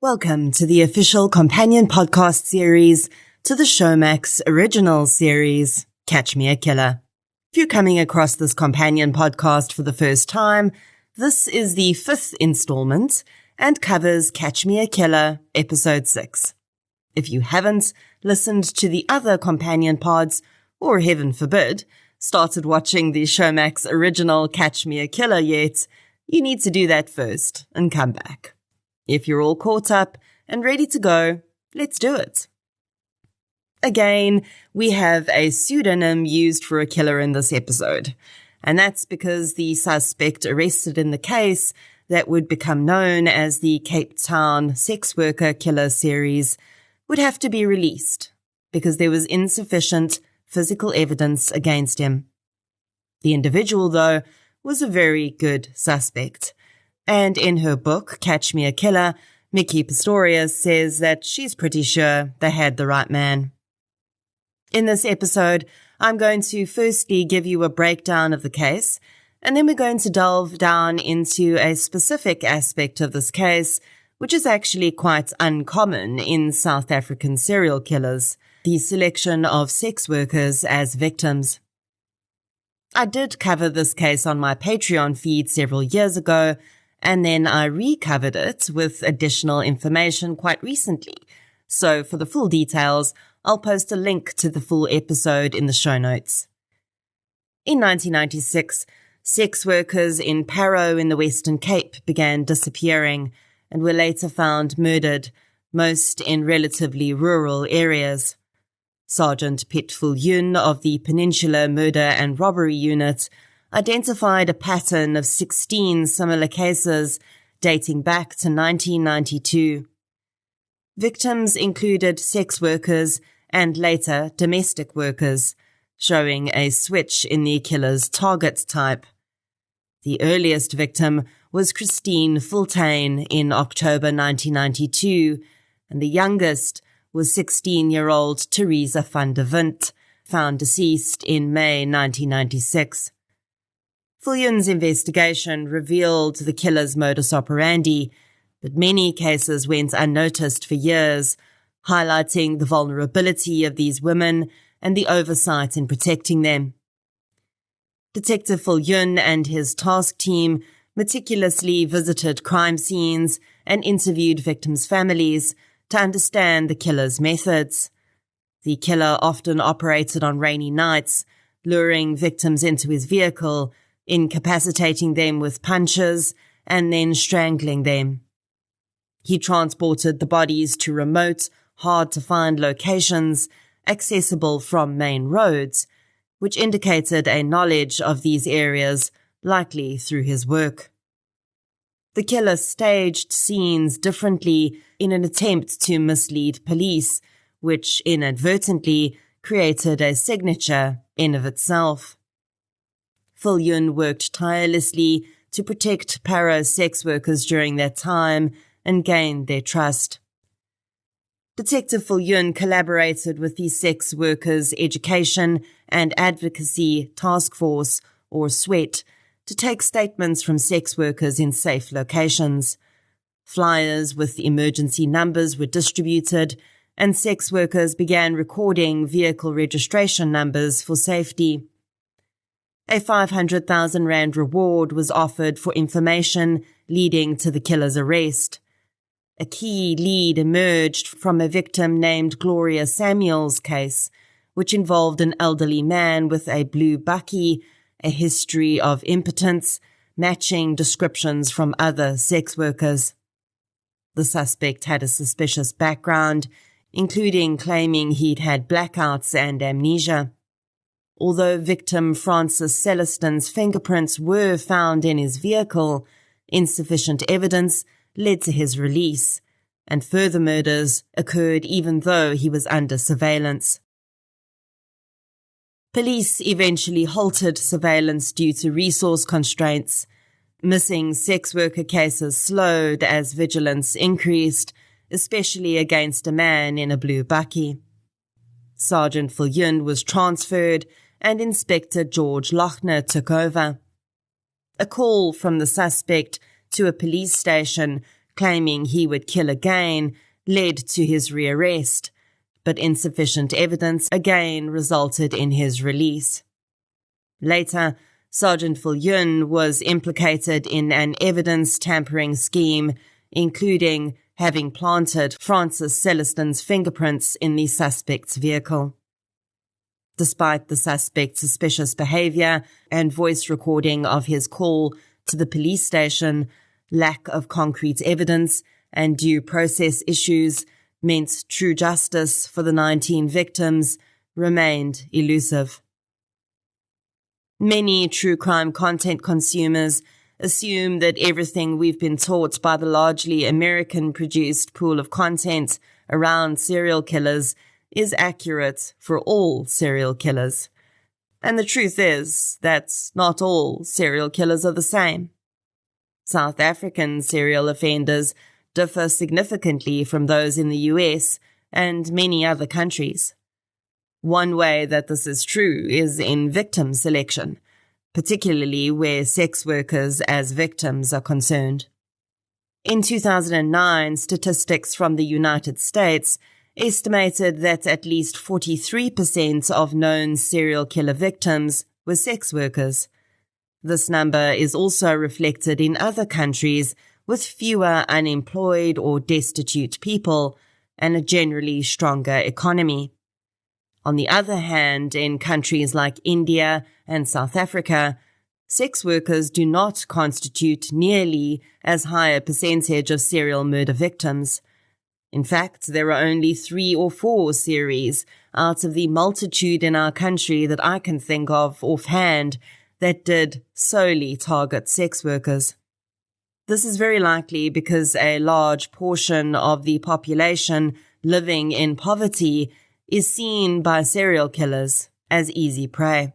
Welcome to the official companion podcast series to the Showmax original series, Catch Me a Killer. If you're coming across this companion podcast for the first time, this is the 5th installment and covers Catch Me a Killer episode 6. If you haven't listened to the other companion pods, or heaven forbid, started watching the Showmax original Catch Me a Killer yet, you need to do that first and come back. If you're all caught up and ready to go, let's do it. Again, we have a pseudonym used for a killer in this episode, and that's because the suspect arrested in the case that would become known as the Cape Town sex worker killer series would have to be released because there was insufficient physical evidence against him. The individual, though, was a very good suspect. And in her book, Catch Me a Killer, Mickey Pistorius says that she's pretty sure they had the right man. In this episode, I'm going to firstly give you a breakdown of the case, and then we're going to delve down into a specific aspect of this case, which is actually quite uncommon in South African serial killers, the selection of sex workers as victims. I did cover this case on my Patreon feed several years ago, and then I recovered it with additional information quite recently. So for the full details, I'll post a link to the full episode in the show notes. In 1996, sex workers in Parow in the Western Cape began disappearing and were later found murdered, most in relatively rural areas. Sergeant Piet Viljoen of the Peninsula Murder and Robbery Unit identified a pattern of 16 similar cases dating back to 1992. Victims included sex workers and later domestic workers, showing a switch in the killer's target type. The earliest victim was Christine Fultain in October 1992, and the youngest was 16-year-old Teresa van der Wint, found deceased in May 1996. Viljoen's investigation revealed the killer's modus operandi, but many cases went unnoticed for years, highlighting the vulnerability of these women and the oversight in protecting them. Detective Viljoen and his task team meticulously visited crime scenes and interviewed victims' families to understand the killer's methods. The killer often operated on rainy nights, luring victims into his vehicle, incapacitating them with punches, and then strangling them. He transported the bodies to remote, hard-to-find locations accessible from main roads, which indicated a knowledge of these areas, likely through his work. The killer staged scenes differently in an attempt to mislead police, which inadvertently created a signature in of itself. Viljoen worked tirelessly to protect Parow sex workers during that time and gained their trust. Detective Viljoen collaborated with the Sex Workers Education and Advocacy Task Force, or SWET, to take statements from sex workers in safe locations. Flyers with emergency numbers were distributed, and sex workers began recording vehicle registration numbers for safety. A 500,000 Rand reward was offered for information leading to the killer's arrest. A key lead emerged from a victim named Gloria Samuel's case, which involved an elderly man with a blue bakkie, a history of impotence, matching descriptions from other sex workers. The suspect had a suspicious background, including claiming he'd had blackouts and amnesia. Although victim Francis Celestin's fingerprints were found in his vehicle, insufficient evidence led to his release, and further murders occurred even though he was under surveillance. Police eventually halted surveillance due to resource constraints. Missing sex worker cases slowed as vigilance increased, especially against a man in a blue bakkie. Sergeant Viljoen was transferred and Inspector George Lochner took over. A call from the suspect to a police station claiming he would kill again led to his rearrest, but insufficient evidence again resulted in his release. Later, Sergeant Viljoen was implicated in an evidence-tampering scheme, including having planted Francis Celestin's fingerprints in the suspect's vehicle. Despite the suspect's suspicious behavior and voice recording of his call to the police station, lack of concrete evidence and due process issues meant true justice for the 19 victims remained elusive. Many true crime content consumers assume that everything we've been taught by the largely American-produced pool of content around serial killers is accurate for all serial killers. And the truth is that not all serial killers are the same. South African serial offenders differ significantly from those in the US and many other countries. One way that this is true is in victim selection, particularly where sex workers as victims are concerned. In 2009, statistics from the United States estimated that at least 43% of known serial killer victims were sex workers. This number is also reflected in other countries with fewer unemployed or destitute people and a generally stronger economy. On the other hand, in countries like India and South Africa, sex workers do not constitute nearly as high a percentage of serial murder victims. In fact, there are only 3 or 4 series out of the multitude in our country that I can think of offhand that did solely target sex workers. This is very likely because a large portion of the population living in poverty is seen by serial killers as easy prey.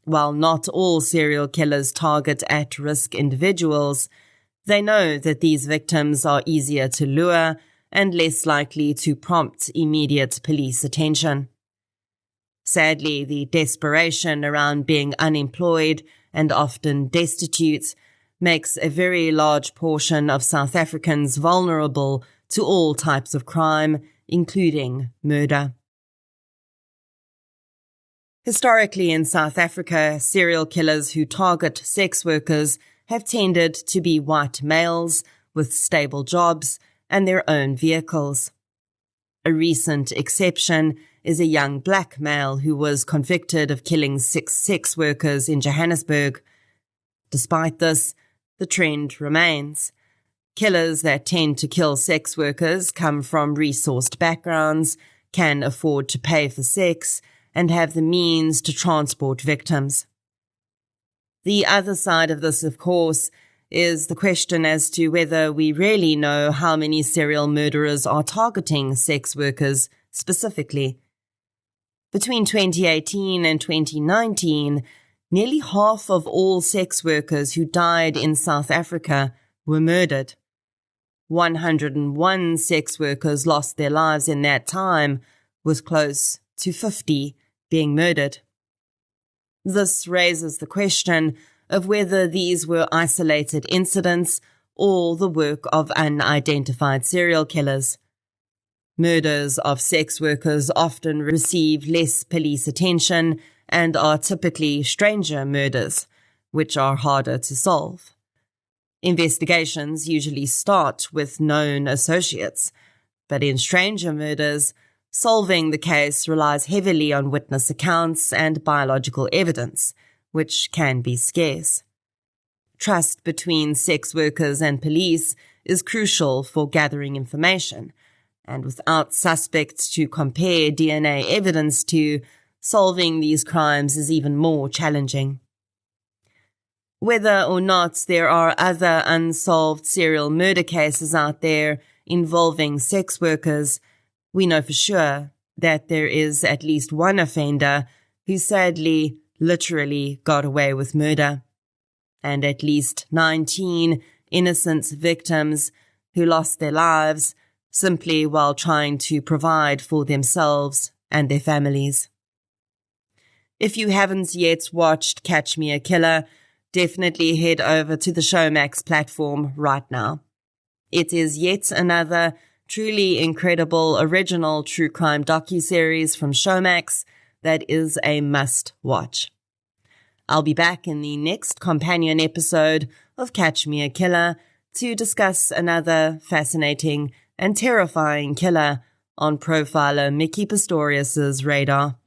While not all serial killers target at-risk individuals, they know that these victims are easier to lure and less likely to prompt immediate police attention. Sadly, the desperation around being unemployed and often destitute makes a very large portion of South Africans vulnerable to all types of crime, including murder. Historically in South Africa, serial killers who target sex workers have tended to be white males with stable jobs and their own vehicles. A recent exception is a young black male who was convicted of killing 6 sex workers in Johannesburg. Despite this, the trend remains. Killers that tend to kill sex workers come from resourced backgrounds, can afford to pay for sex, and have the means to transport victims. The other side of this, of course, is the question as to whether we really know how many serial murderers are targeting sex workers specifically. Between 2018 and 2019, nearly half of all sex workers who died in South Africa were murdered. 101 sex workers lost their lives in that time, with close to 50 being murdered. This raises the question of whether these were isolated incidents or the work of unidentified serial killers. Murders of sex workers often receive less police attention and are typically stranger murders, which are harder to solve. Investigations usually start with known associates, but in stranger murders, solving the case relies heavily on witness accounts and biological evidence, which can be scarce. Trust between sex workers and police is crucial for gathering information, and without suspects to compare DNA evidence to, solving these crimes is even more challenging. Whether or not there are other unsolved serial murder cases out there involving sex workers, we know for sure that there is at least one offender who sadly literally got away with murder, and at least 19 innocent victims who lost their lives simply while trying to provide for themselves and their families. If you haven't yet watched Catch Me a Killer, definitely head over to the Showmax platform right now. It is yet another truly incredible original true crime docuseries from Showmax that is a must-watch. I'll be back in the next companion episode of Catch Me a Killer to discuss another fascinating and terrifying killer on profiler Mickey Pistorius's radar.